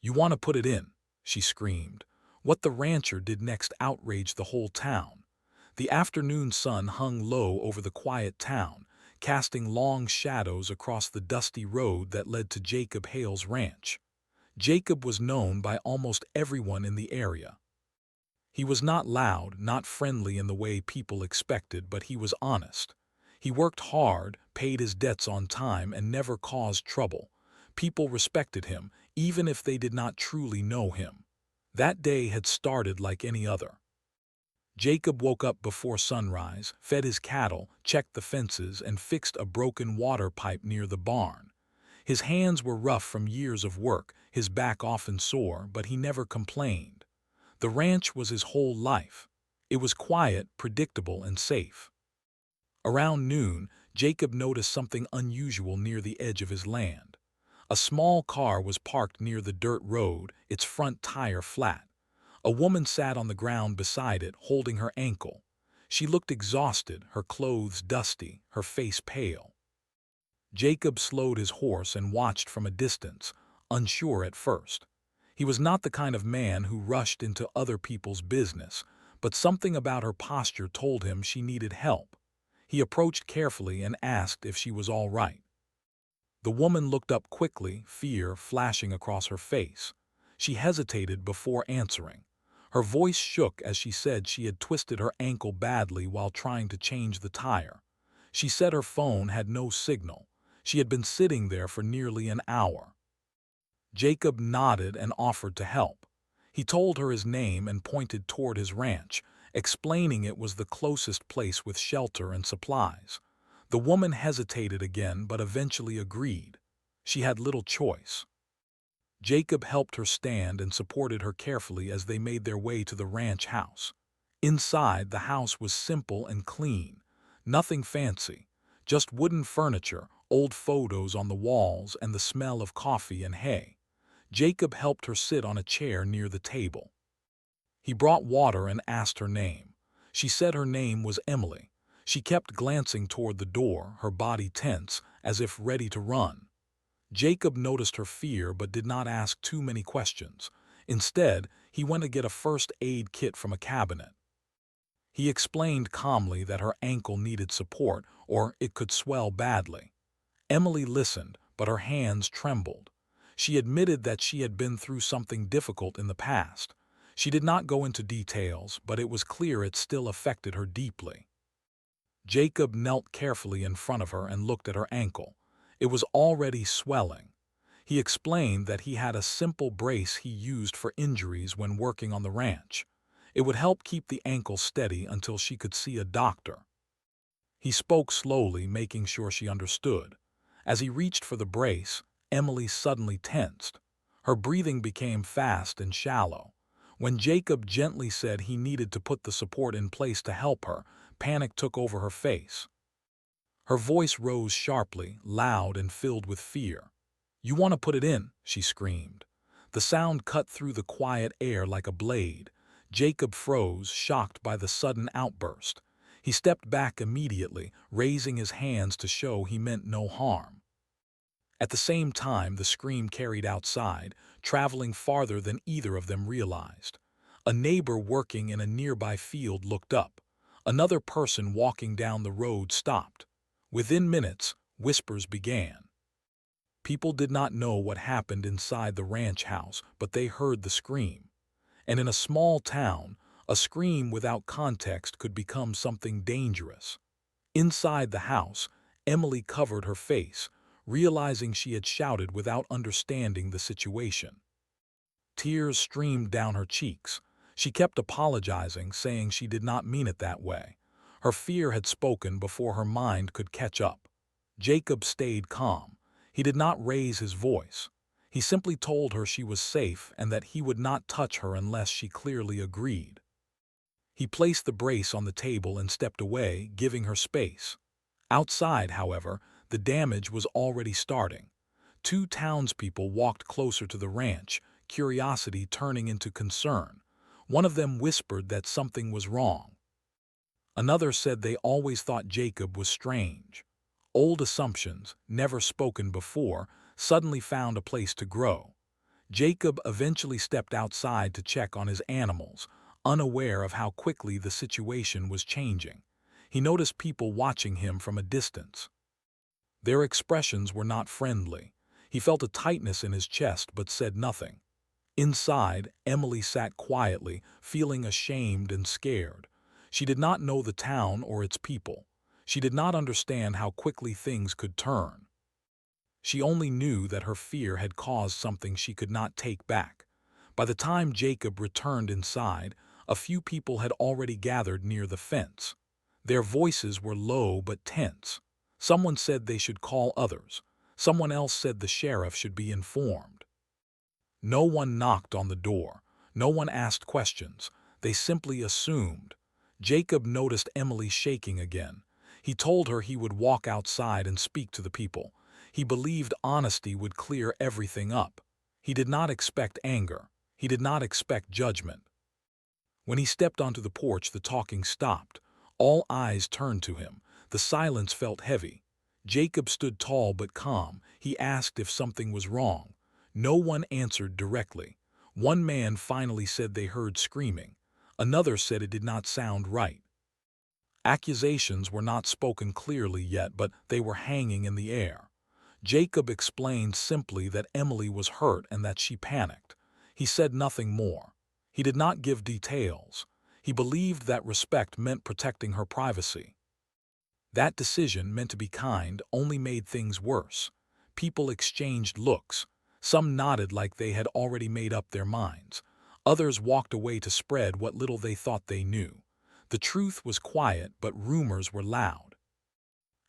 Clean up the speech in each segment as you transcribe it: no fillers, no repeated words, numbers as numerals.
"You want to put it in," she screamed. What the rancher did next outraged the whole town. The afternoon sun hung low over the quiet town, casting long shadows across the dusty road that led to Jacob Hale's ranch. Jacob was known by almost everyone in the area. He was not loud, not friendly in the way people expected, but he was honest. He worked hard, paid his debts on time, and never caused trouble. People respected him, even if they did not truly know him. That day had started like any other. Jacob woke up before sunrise, fed his cattle, checked the fences, and fixed a broken water pipe near the barn. His hands were rough from years of work, his back often sore, but he never complained. The ranch was his whole life. It was quiet, predictable, and safe. Around noon, Jacob noticed something unusual near the edge of his land. A small car was parked near the dirt road, its front tire flat. A woman sat on the ground beside it, holding her ankle. She looked exhausted, her clothes dusty, her face pale. Jacob slowed his horse and watched from a distance, unsure at first. He was not the kind of man who rushed into other people's business, but something about her posture told him she needed help. He approached carefully and asked if she was all right. The woman looked up quickly, fear flashing across her face. She hesitated before answering. Her voice shook as she said she had twisted her ankle badly while trying to change the tire. She said her phone had no signal. She had been sitting there for nearly an hour. Jacob nodded and offered to help. He told her his name and pointed toward his ranch, explaining it was the closest place with shelter and supplies. The woman hesitated again but eventually agreed. She had little choice. Jacob helped her stand and supported her carefully as they made their way to the ranch house. Inside, the house was simple and clean. Nothing fancy, just wooden furniture, old photos on the walls, and the smell of coffee and hay. Jacob helped her sit on a chair near the table. He brought water and asked her name. She said her name was Emily. She kept glancing toward the door, her body tense, as if ready to run. Jacob noticed her fear but did not ask too many questions. Instead, he went to get a first aid kit from a cabinet. He explained calmly that her ankle needed support or it could swell badly. Emily listened, but her hands trembled. She admitted that she had been through something difficult in the past. She did not go into details, but it was clear it still affected her deeply. Jacob knelt carefully in front of her and looked at her ankle. It was already swelling. He explained that he had a simple brace he used for injuries when working on the ranch. It would help keep the ankle steady until she could see a doctor. He spoke slowly, making sure she understood. As he reached for the brace, Emily suddenly tensed. Her breathing became fast and shallow. When Jacob gently said he needed to put the support in place to help her, panic took over her face. Her voice rose sharply, loud and filled with fear. "You want to put it in," she screamed. The sound cut through the quiet air like a blade. Jacob froze, shocked by the sudden outburst. He stepped back immediately, raising his hands to show he meant no harm. At the same time, the scream carried outside, traveling farther than either of them realized. A neighbor working in a nearby field looked up. Another person walking down the road stopped. Within minutes, whispers began. People did not know what happened inside the ranch house, but they heard the scream. And in a small town, a scream without context could become something dangerous. Inside the house, Emily covered her face, realizing she had shouted without understanding the situation. Tears streamed down her cheeks. She kept apologizing, saying she did not mean it that way. Her fear had spoken before her mind could catch up. Jacob stayed calm. He did not raise his voice. He simply told her she was safe and that he would not touch her unless she clearly agreed. He placed the brace on the table and stepped away, giving her space. Outside, however, the damage was already starting. Two townspeople walked closer to the ranch, curiosity turning into concern. One of them whispered that something was wrong. Another said they always thought Jacob was strange. Old assumptions, never spoken before, suddenly found a place to grow. Jacob eventually stepped outside to check on his animals, unaware of how quickly the situation was changing. He noticed people watching him from a distance. Their expressions were not friendly. He felt a tightness in his chest but said nothing. Inside, Emily sat quietly, feeling ashamed and scared. She did not know the town or its people. She did not understand how quickly things could turn. She only knew that her fear had caused something she could not take back. By the time Jacob returned inside, a few people had already gathered near the fence. Their voices were low but tense. Someone said they should call others. Someone else said the sheriff should be informed. No one knocked on the door. No one asked questions. They simply assumed. Jacob noticed Emily shaking again. He told her he would walk outside and speak to the people. He believed honesty would clear everything up. He did not expect anger. He did not expect judgment. When he stepped onto the porch, the talking stopped. All eyes turned to him. The silence felt heavy. Jacob stood tall but calm. He asked if something was wrong. No one answered directly. One man finally said they heard screaming. Another said it did not sound right. Accusations were not spoken clearly yet, but they were hanging in the air. Jacob explained simply that Emily was hurt and that she panicked. He said nothing more. He did not give details. He believed that respect meant protecting her privacy. That decision, meant to be kind, only made things worse. People exchanged looks. Some nodded like they had already made up their minds. Others walked away to spread what little they thought they knew. The truth was quiet, but rumors were loud.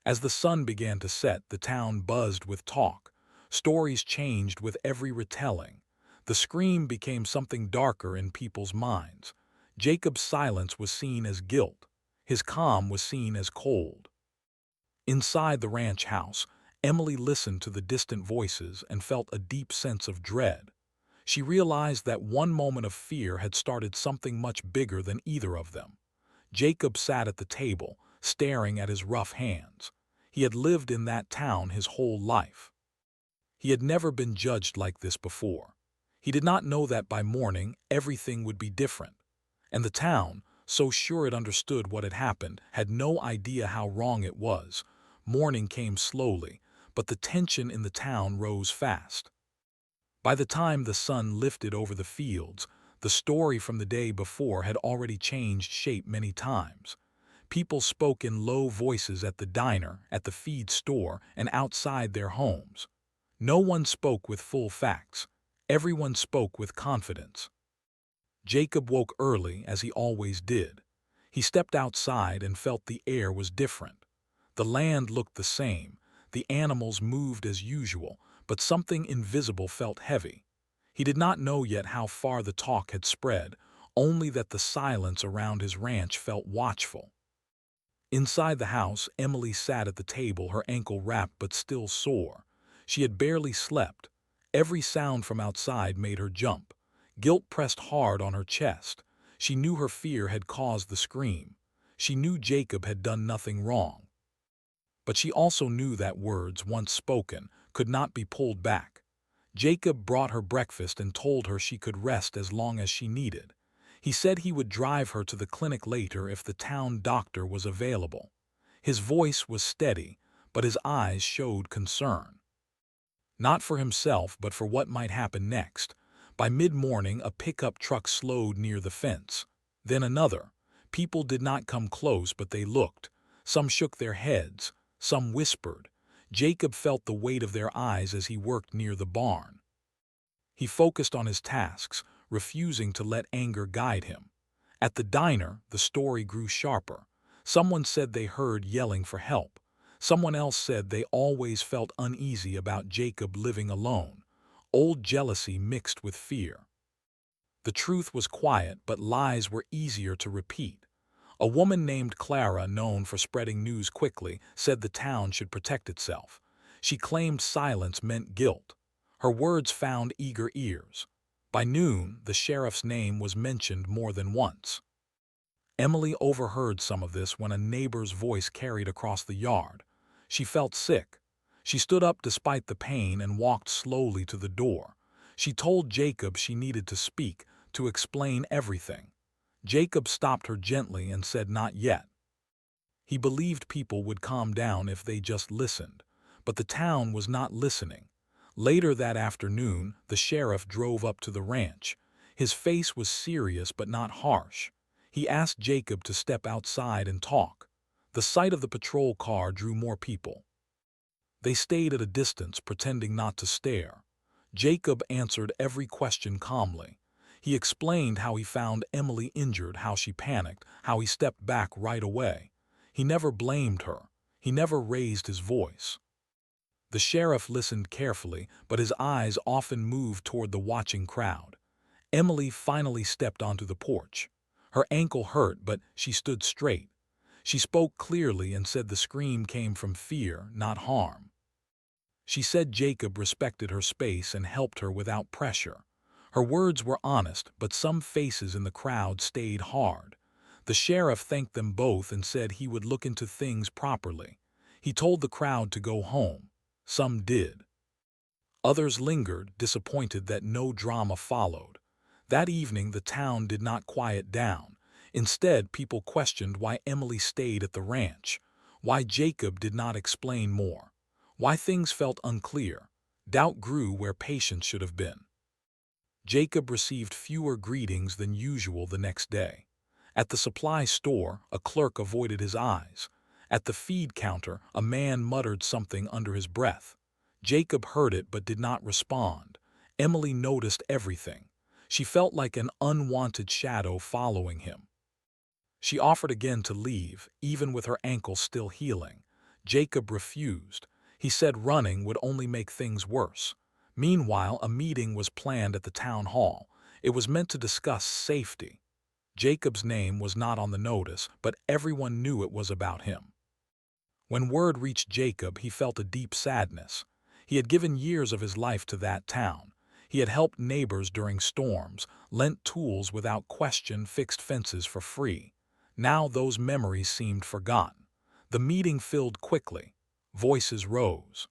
As the sun began to set, the town buzzed with talk. Stories changed with every retelling. The scream became something darker in people's minds. Jacob's silence was seen as guilt. His calm was seen as cold. Inside the ranch house, Emily listened to the distant voices and felt a deep sense of dread. She realized that one moment of fear had started something much bigger than either of them. Jacob sat at the table, staring at his rough hands. He had lived in that town his whole life. He had never been judged like this before. He did not know that by morning everything would be different. And the town, so sure it understood what had happened, had no idea how wrong it was. Morning came slowly, but the tension in the town rose fast. By the time the sun lifted over the fields, the story from the day before had already changed shape many times. People spoke in low voices at the diner, at the feed store, and outside their homes. No one spoke with full facts. Everyone spoke with confidence. Jacob woke early, as he always did. He stepped outside and felt the air was different. The land looked the same. The animals moved as usual, but something invisible felt heavy. He did not know yet how far the talk had spread, only that the silence around his ranch felt watchful. Inside the house, Emily sat at the table, her ankle wrapped but still sore. She had barely slept. Every sound from outside made her jump. Guilt pressed hard on her chest. She knew her fear had caused the scream. She knew Jacob had done nothing wrong. But she also knew that words, once spoken, could not be pulled back. Jacob brought her breakfast and told her she could rest as long as she needed. He said he would drive her to the clinic later if the town doctor was available. His voice was steady, but his eyes showed concern. Not for himself, but for what might happen next. By mid-morning, a pickup truck slowed near the fence. Then another. People did not come close, but they looked. Some shook their heads. Some whispered. Jacob felt the weight of their eyes as he worked near the barn. He focused on his tasks, refusing to let anger guide him. At the diner, the story grew sharper. Someone said they heard yelling for help. Someone else said they always felt uneasy about Jacob living alone. Old jealousy mixed with fear. The truth was quiet, but lies were easier to repeat. A woman named Clara, known for spreading news quickly, said the town should protect itself. She claimed silence meant guilt. Her words found eager ears. By noon, the sheriff's name was mentioned more than once. Emily overheard some of this when a neighbor's voice carried across the yard. She felt sick. She stood up despite the pain and walked slowly to the door. She told Jacob she needed to speak, to explain everything. Jacob stopped her gently and said not yet. He believed people would calm down if they just listened, but the town was not listening. Later that afternoon, the sheriff drove up to the ranch. His face was serious but not harsh. He asked Jacob to step outside and talk. The sight of the patrol car drew more people. They stayed at a distance, pretending not to stare. Jacob answered every question calmly. He explained how he found Emily injured, how she panicked, how he stepped back right away. He never blamed her. He never raised his voice. The sheriff listened carefully, but his eyes often moved toward the watching crowd. Emily finally stepped onto the porch. Her ankle hurt, but she stood straight. She spoke clearly and said the scream came from fear, not harm. She said Jacob respected her space and helped her without pressure. Her words were honest, but some faces in the crowd stayed hard. The sheriff thanked them both and said he would look into things properly. He told the crowd to go home. Some did. Others lingered, disappointed that no drama followed. That evening the town did not quiet down. Instead, people questioned why Emily stayed at the ranch, why Jacob did not explain more, why things felt unclear. Doubt grew where patience should have been. Jacob received fewer greetings than usual the next day. At the supply store, a clerk avoided his eyes. At the feed counter, a man muttered something under his breath. Jacob heard it but did not respond. Emily noticed everything. She felt like an unwanted shadow following him. She offered again to leave, even with her ankle still healing. Jacob refused. He said running would only make things worse. Meanwhile, a meeting was planned at the town hall. It was meant to discuss safety. Jacob's name was not on the notice, but everyone knew it was about him. When word reached Jacob, he felt a deep sadness. He had given years of his life to that town. He had helped neighbors during storms, lent tools without question, fixed fences for free. Now those memories seemed forgotten. The meeting filled quickly. Voices rose.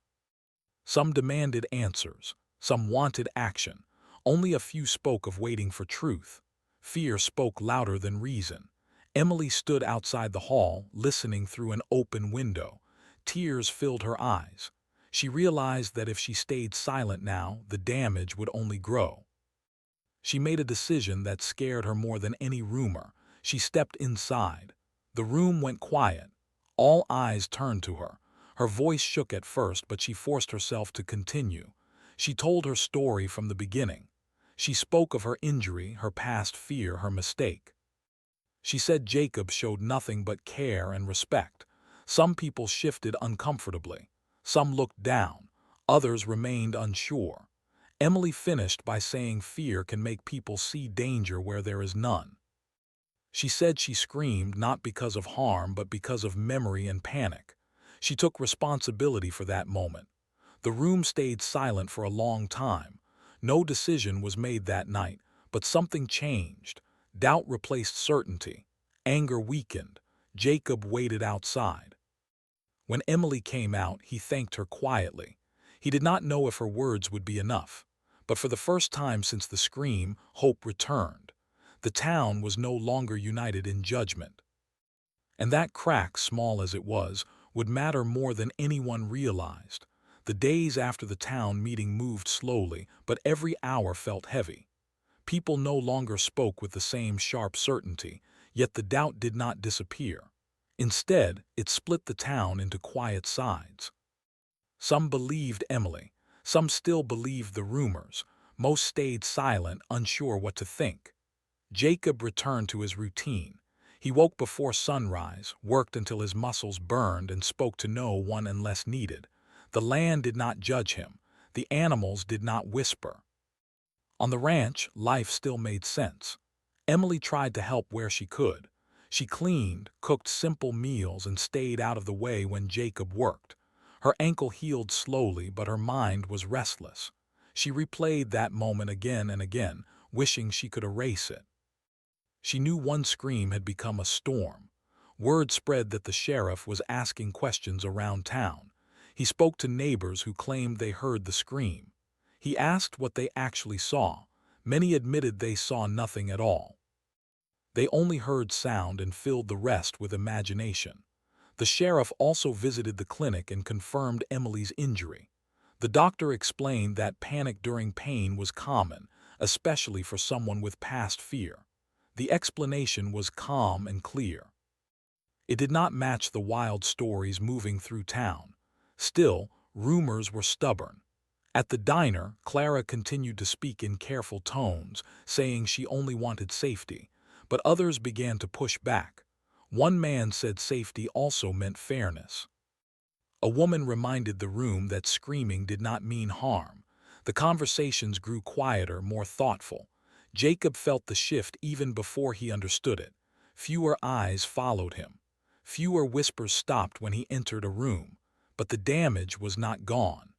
Some demanded answers. Some wanted action. Only a few spoke of waiting for truth. Fear spoke louder than reason. Emily stood outside the hall, listening through an open window. Tears filled her eyes. She realized that if she stayed silent now, the damage would only grow. She made a decision that scared her more than any rumor. She stepped inside. The room went quiet. All eyes turned to her. Her voice shook at first, but she forced herself to continue. She told her story from the beginning. She spoke of her injury, her past fear, her mistake. She said Jacob showed nothing but care and respect. Some people shifted uncomfortably. Some looked down. Others remained unsure. Emily finished by saying fear can make people see danger where there is none. She said she screamed not because of harm but because of memory and panic. She took responsibility for that moment. The room stayed silent for a long time. No decision was made that night, but something changed. Doubt replaced certainty. Anger weakened. Jacob waited outside. When Emily came out, he thanked her quietly. He did not know if her words would be enough. But for the first time since the scream, hope returned. The town was no longer united in judgment. And that crack, small as it was, would matter more than anyone realized. The days after the town meeting moved slowly, but every hour felt heavy. People no longer spoke with the same sharp certainty, yet the doubt did not disappear. Instead, it split the town into quiet sides. Some believed Emily. Some still believed the rumors. Most stayed silent, unsure what to think. Jacob returned to his routine. He woke before sunrise, worked until his muscles burned, and spoke to no one unless needed. The land did not judge him. The animals did not whisper. On the ranch, life still made sense. Emily tried to help where she could. She cleaned, cooked simple meals, and stayed out of the way when Jacob worked. Her ankle healed slowly, but her mind was restless. She replayed that moment again and again, wishing she could erase it. She knew one scream had become a storm. Word spread that the sheriff was asking questions around town. He spoke to neighbors who claimed they heard the scream. He asked what they actually saw. Many admitted they saw nothing at all. They only heard sound and filled the rest with imagination. The sheriff also visited the clinic and confirmed Emily's injury. The doctor explained that panic during pain was common, especially for someone with past fear. The explanation was calm and clear. It did not match the wild stories moving through town. Still, rumors were stubborn. At the diner, Clara continued to speak in careful tones, saying she only wanted safety, but others began to push back. One man said safety also meant fairness. A woman reminded the room that screaming did not mean harm. The conversations grew quieter, more thoughtful. Jacob felt the shift even before he understood it. Fewer eyes followed him. Fewer whispers stopped when he entered a room, but the damage was not gone.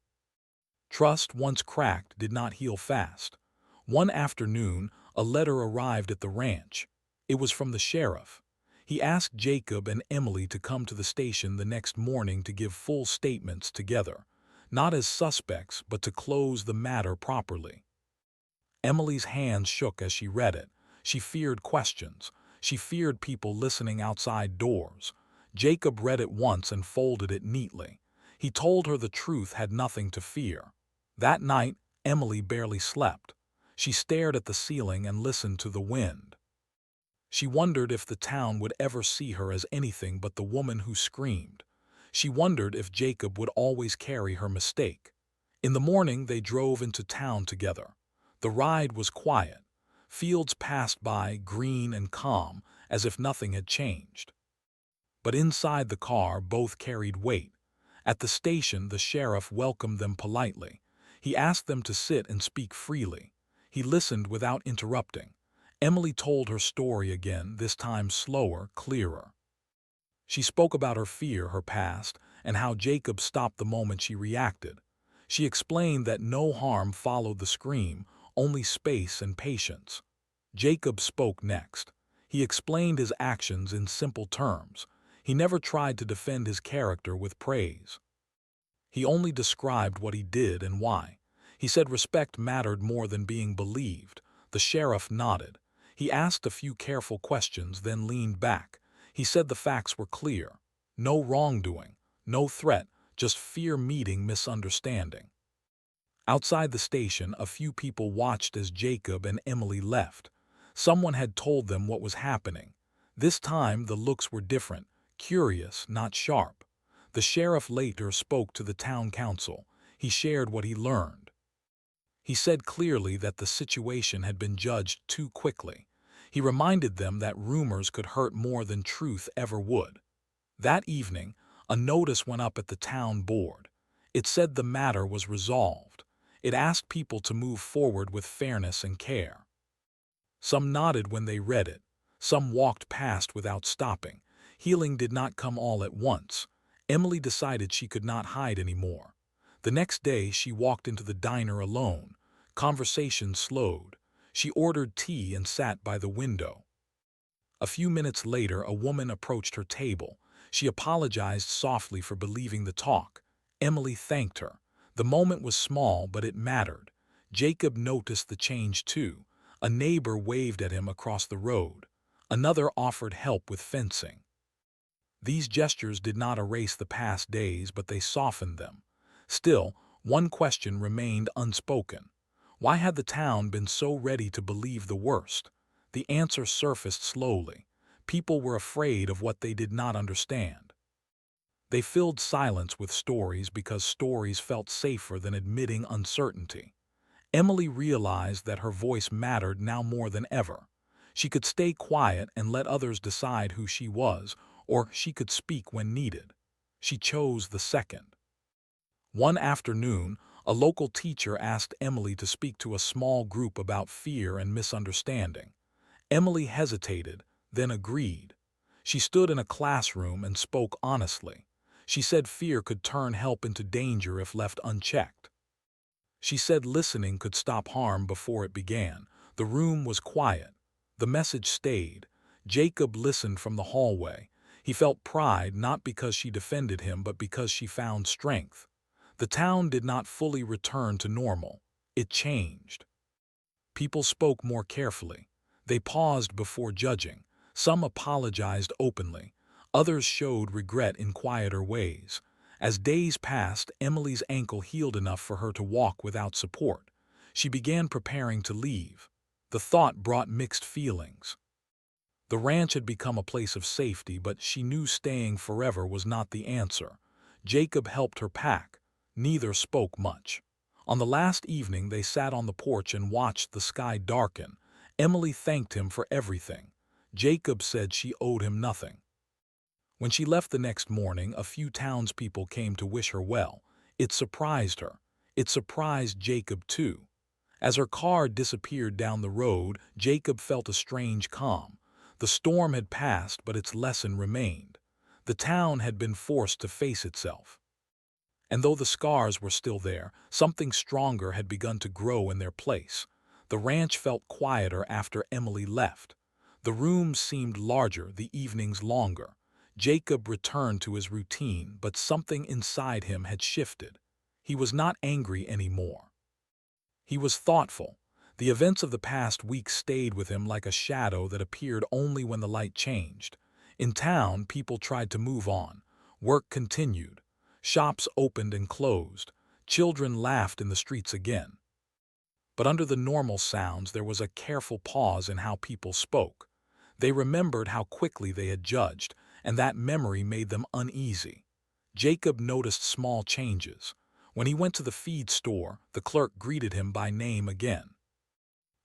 Trust, once cracked, did not heal fast. One afternoon, a letter arrived at the ranch. It was from the sheriff. He asked Jacob and Emily to come to the station the next morning to give full statements together, not as suspects, but to close the matter properly. Emily's hands shook as she read it. She feared questions. She feared people listening outside doors. Jacob read it once and folded it neatly. He told her the truth had nothing to fear. That night, Emily barely slept. She stared at the ceiling and listened to the wind. She wondered if the town would ever see her as anything but the woman who screamed. She wondered if Jacob would always carry her mistake. In the morning, they drove into town together. The ride was quiet. Fields passed by, green and calm, as if nothing had changed. But inside the car, both carried weight. At the station, the sheriff welcomed them politely. He asked them to sit and speak freely. He listened without interrupting. Emily told her story again, this time slower, clearer. She spoke about her fear, her past, and how Jacob stopped the moment she reacted. She explained that no harm followed the scream, only space and patience. Jacob spoke next. He explained his actions in simple terms. He never tried to defend his character with praise. He only described what he did and why. He said respect mattered more than being believed. The sheriff nodded. He asked a few careful questions, then leaned back. He said the facts were clear. No wrongdoing, no threat, just fear meeting misunderstanding. Outside the station, a few people watched as Jacob and Emily left. Someone had told them what was happening. This time, the looks were different, curious, not sharp. The sheriff later spoke to the town council. He shared what he learned. He said clearly that the situation had been judged too quickly. He reminded them that rumors could hurt more than truth ever would. That evening, a notice went up at the town board. It said the matter was resolved. It asked people to move forward with fairness and care. Some nodded when they read it. Some walked past without stopping. Healing did not come all at once. Emily decided she could not hide anymore. The next day, she walked into the diner alone. Conversation slowed. She ordered tea and sat by the window. A few minutes later, a woman approached her table. She apologized softly for believing the talk. Emily thanked her. The moment was small, but it mattered. Jacob noticed the change too. A neighbor waved at him across the road. Another offered help with fencing. These gestures did not erase the past days, but they softened them. Still, one question remained unspoken. Why had the town been so ready to believe the worst? The answer surfaced slowly. People were afraid of what they did not understand. They filled silence with stories because stories felt safer than admitting uncertainty. Emily realized that her voice mattered now more than ever. She could stay quiet and let others decide who she was, or she could speak when needed. She chose the second. One afternoon, a local teacher asked Emily to speak to a small group about fear and misunderstanding. Emily hesitated, then agreed. She stood in a classroom and spoke honestly. She said fear could turn help into danger if left unchecked. She said listening could stop harm before it began. The room was quiet. The message stayed. Jacob listened from the hallway. He felt pride not because she defended him, but because she found strength. The town did not fully return to normal. It changed. People spoke more carefully. They paused before judging. Some apologized openly. Others showed regret in quieter ways. As days passed, Emily's ankle healed enough for her to walk without support. She began preparing to leave. The thought brought mixed feelings. The ranch had become a place of safety, but she knew staying forever was not the answer. Jacob helped her pack. Neither spoke much. On the last evening, they sat on the porch and watched the sky darken. Emily thanked him for everything. Jacob said she owed him nothing. When she left the next morning, a few townspeople came to wish her well. It surprised her. It surprised Jacob too. As her car disappeared down the road, Jacob felt a strange calm. The storm had passed, but its lesson remained. The town had been forced to face itself. And though the scars were still there, something stronger had begun to grow in their place. The ranch felt quieter after Emily left. The rooms seemed larger, the evenings longer. Jacob returned to his routine, but something inside him had shifted. He was not angry anymore. He was thoughtful. The events of the past week stayed with him like a shadow that appeared only when the light changed. In town, people tried to move on. Work continued. Shops opened and closed. Children laughed in the streets again. But under the normal sounds, there was a careful pause in how people spoke. They remembered how quickly they had judged, and that memory made them uneasy. Jacob noticed small changes. When he went to the feed store, the clerk greeted him by name again.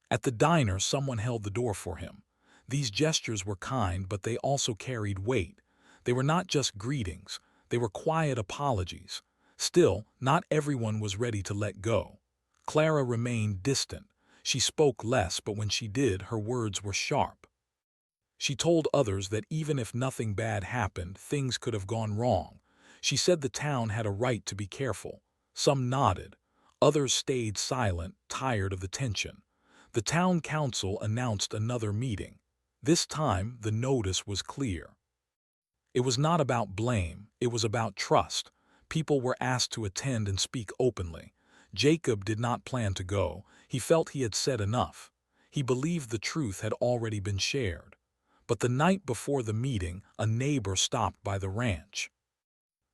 At the diner, someone held the door for him. These gestures were kind, but they also carried weight. They were not just greetings. They were quiet apologies. Still, not everyone was ready to let go. Clara remained distant. She spoke less, but when she did, her words were sharp. She told others that even if nothing bad happened, things could have gone wrong. She said the town had a right to be careful. Some nodded. Others stayed silent, tired of the tension. The town council announced another meeting. This time, the notice was clear. It was not about blame, it was about trust. People were asked to attend and speak openly. Jacob did not plan to go. He felt he had said enough. He believed the truth had already been shared. But the night before the meeting, a neighbor stopped by the ranch.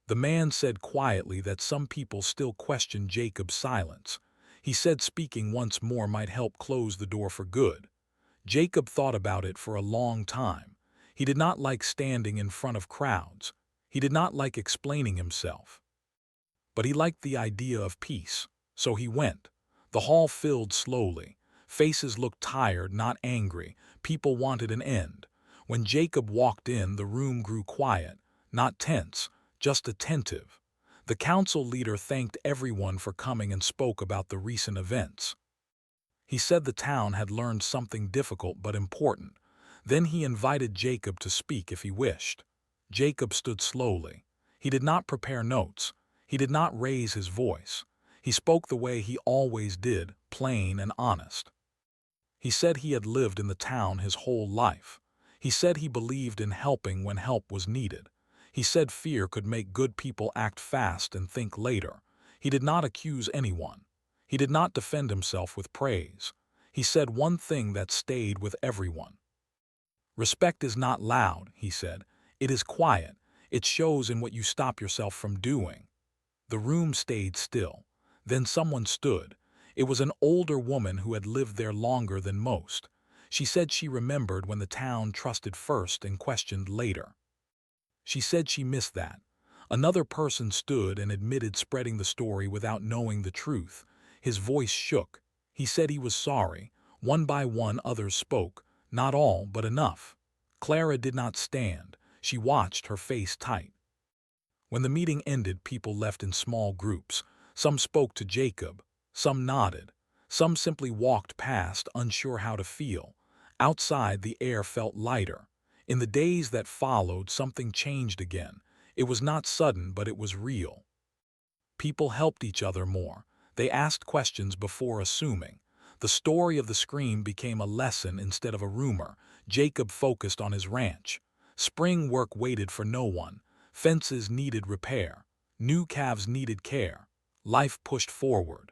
The man said quietly that some people still questioned Jacob's silence. He said speaking once more might help close the door for good. Jacob thought about it for a long time. He did not like standing in front of crowds. He did not like explaining himself. But he liked the idea of peace, so he went. The hall filled slowly. Faces looked tired, not angry. People wanted an end. When Jacob walked in, the room grew quiet, not tense, just attentive. The council leader thanked everyone for coming and spoke about the recent events. He said the town had learned something difficult but important. Then he invited Jacob to speak if he wished. Jacob stood slowly. He did not prepare notes. He did not raise his voice. He spoke the way he always did, plain and honest. He said he had lived in the town his whole life. He said he believed in helping when help was needed. He said fear could make good people act fast and think later. He did not accuse anyone. He did not defend himself with praise. He said one thing that stayed with everyone. Respect is not loud, he said. It is quiet. It shows in what you stop yourself from doing. The room stayed still. Then someone stood. It was an older woman who had lived there longer than most. She said she remembered when the town trusted first and questioned later. She said she missed that. Another person stood and admitted spreading the story without knowing the truth. His voice shook. He said he was sorry. One by one others spoke. Not all, but enough. Clara did not stand. She watched, her face tight. When the meeting ended, people left in small groups. Some spoke to Jacob. Some nodded. Some simply walked past, unsure how to feel. Outside, the air felt lighter. In the days that followed, something changed again. It was not sudden, but it was real. People helped each other more. They asked questions before assuming. The story of the scream became a lesson instead of a rumor. Jacob focused on his ranch. Spring work waited for no one. Fences needed repair. New calves needed care. Life pushed forward.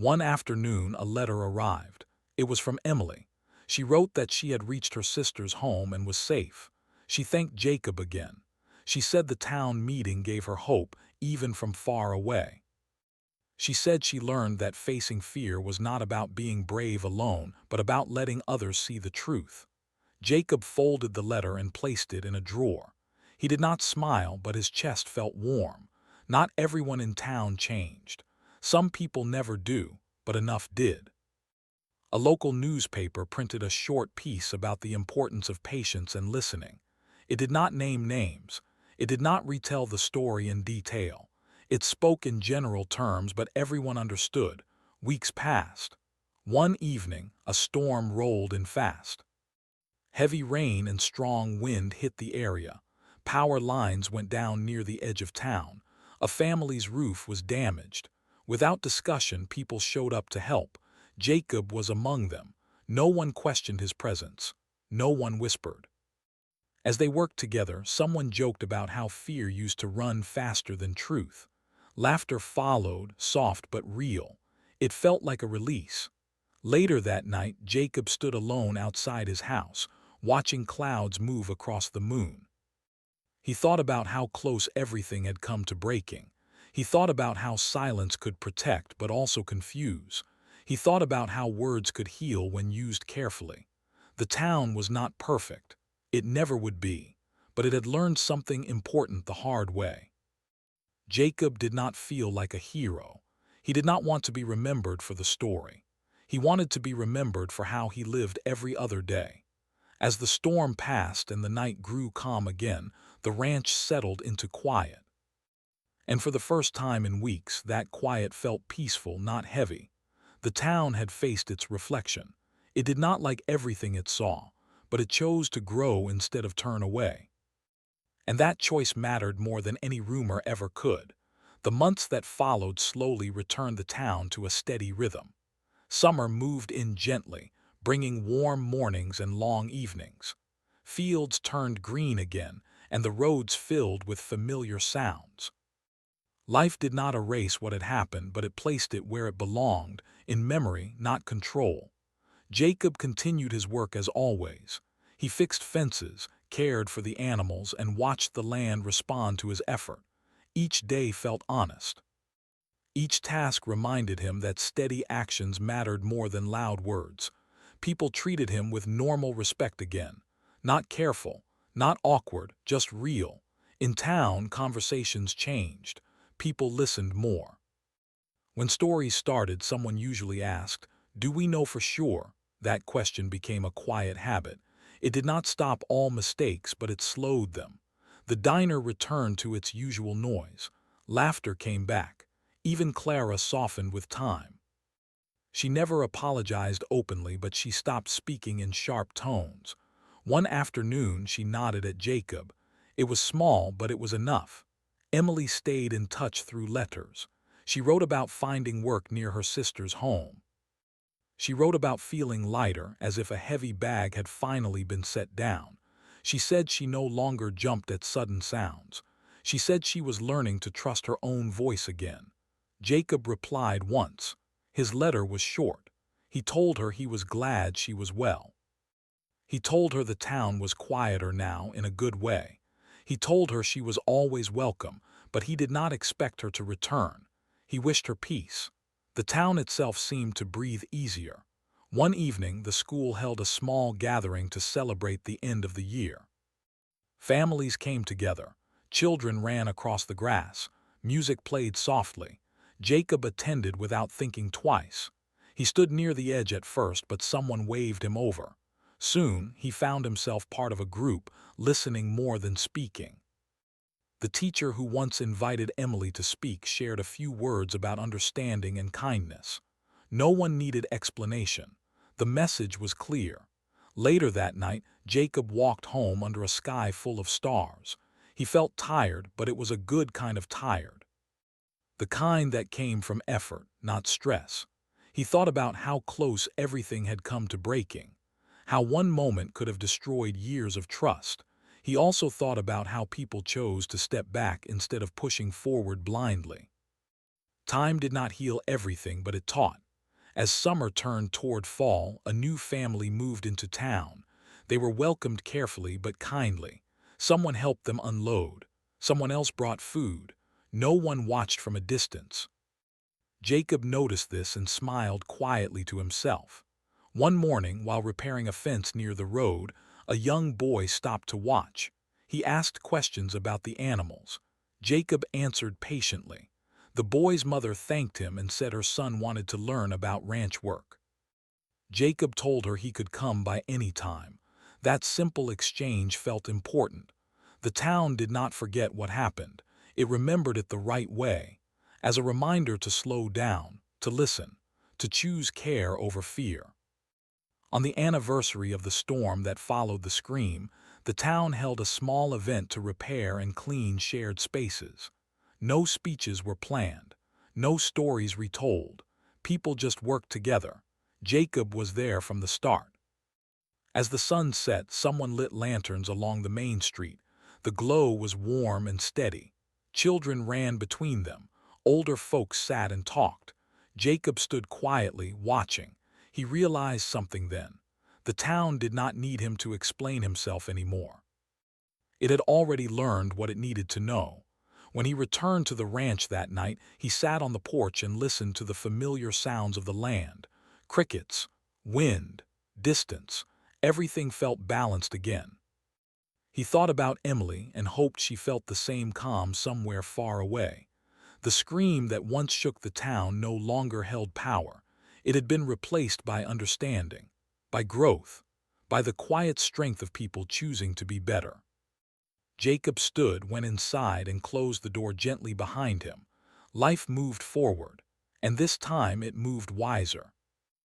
One afternoon, a letter arrived. It was from Emily. She wrote that she had reached her sister's home and was safe. She thanked Jacob again. She said the town meeting gave her hope, even from far away. She said she learned that facing fear was not about being brave alone, but about letting others see the truth. Jacob folded the letter and placed it in a drawer. He did not smile, but his chest felt warm. Not everyone in town changed. Some people never do, but enough did. A local newspaper printed a short piece about the importance of patience and listening. It did not name names. It did not retell the story in detail. It spoke in general terms, but everyone understood. Weeks passed. One evening, a storm rolled in fast. Heavy rain and strong wind hit the area. Power lines went down near the edge of town. A family's roof was damaged. Without discussion, people showed up to help. Jacob was among them. No one questioned his presence. No one whispered. As they worked together, someone joked about how fear used to run faster than truth. Laughter followed, soft but real. It felt like a release. Later that night, Jacob stood alone outside his house, watching clouds move across the moon. He thought about how close everything had come to breaking. He thought about how silence could protect but also confuse. He thought about how words could heal when used carefully. The town was not perfect. It never would be. But it had learned something important the hard way. Jacob did not feel like a hero. He did not want to be remembered for the story. He wanted to be remembered for how he lived every other day. As the storm passed and the night grew calm again, the ranch settled into quiet. And for the first time in weeks, that quiet felt peaceful, not heavy. The town had faced its reflection. It did not like everything it saw, but it chose to grow instead of turn away. And that choice mattered more than any rumor ever could. The months that followed slowly returned the town to a steady rhythm. Summer moved in gently, bringing warm mornings and long evenings. Fields turned green again, and the roads filled with familiar sounds. Life did not erase what had happened, but it placed it where it belonged, in memory, not control. Jacob continued his work as always. He fixed fences, cared for the animals, and watched the land respond to his effort. Each day felt honest. Each task reminded him that steady actions mattered more than loud words. People treated him with normal respect again. Not careful, not awkward, just real. In town, conversations changed. People listened more. When stories started, someone usually asked, "Do we know for sure?" That question became a quiet habit. It did not stop all mistakes, but it slowed them. The diner returned to its usual noise. Laughter came back. Even Clara softened with time. She never apologized openly, but she stopped speaking in sharp tones. One afternoon, she nodded at Jacob. It was small, but it was enough. Emily stayed in touch through letters. She wrote about finding work near her sister's home. She wrote about feeling lighter, as if a heavy bag had finally been set down. She said she no longer jumped at sudden sounds. She said she was learning to trust her own voice again. Jacob replied once. His letter was short. He told her he was glad she was well. He told her the town was quieter now in a good way. He told her she was always welcome, but he did not expect her to return. He wished her peace. The town itself seemed to breathe easier. One evening, the school held a small gathering to celebrate the end of the year. Families came together. Children ran across the grass. Music played softly. Jacob attended without thinking twice. He stood near the edge at first, but someone waved him over. Soon, he found himself part of a group, listening more than speaking. The teacher who once invited Emily to speak shared a few words about understanding and kindness. No one needed explanation. The message was clear. Later that night, Jacob walked home under a sky full of stars. He felt tired, but it was a good kind of tired. The kind that came from effort, not stress. He thought about how close everything had come to breaking, how one moment could have destroyed years of trust. He also thought about how people chose to step back instead of pushing forward blindly. Time did not heal everything, but it taught. As summer turned toward fall, a new family moved into town. They were welcomed carefully but kindly. Someone helped them unload. Someone else brought food. No one watched from a distance. Jacob noticed this and smiled quietly to himself. One morning, while repairing a fence near the road, a young boy stopped to watch. He asked questions about the animals. Jacob answered patiently. The boy's mother thanked him and said her son wanted to learn about ranch work. Jacob told her he could come by any time. That simple exchange felt important. The town did not forget what happened. It remembered it the right way, as a reminder to slow down, to listen, to choose care over fear. On the anniversary of the storm that followed the scream, the town held a small event to repair and clean shared spaces. No speeches were planned, no stories retold. People just worked together. Jacob was there from the start. As the sun set, someone lit lanterns along the main street. The glow was warm and steady. Children ran between them. Older folks sat and talked. Jacob stood quietly, watching. He realized something then. The town did not need him to explain himself anymore. It had already learned what it needed to know. When he returned to the ranch that night, he sat on the porch and listened to the familiar sounds of the land. Crickets, wind, distance. Everything felt balanced again. He thought about Emily and hoped she felt the same calm somewhere far away. The scream that once shook the town no longer held power. It had been replaced by understanding, by growth, by the quiet strength of people choosing to be better. Jacob stood, went inside, and closed the door gently behind him. Life moved forward, and this time it moved wiser.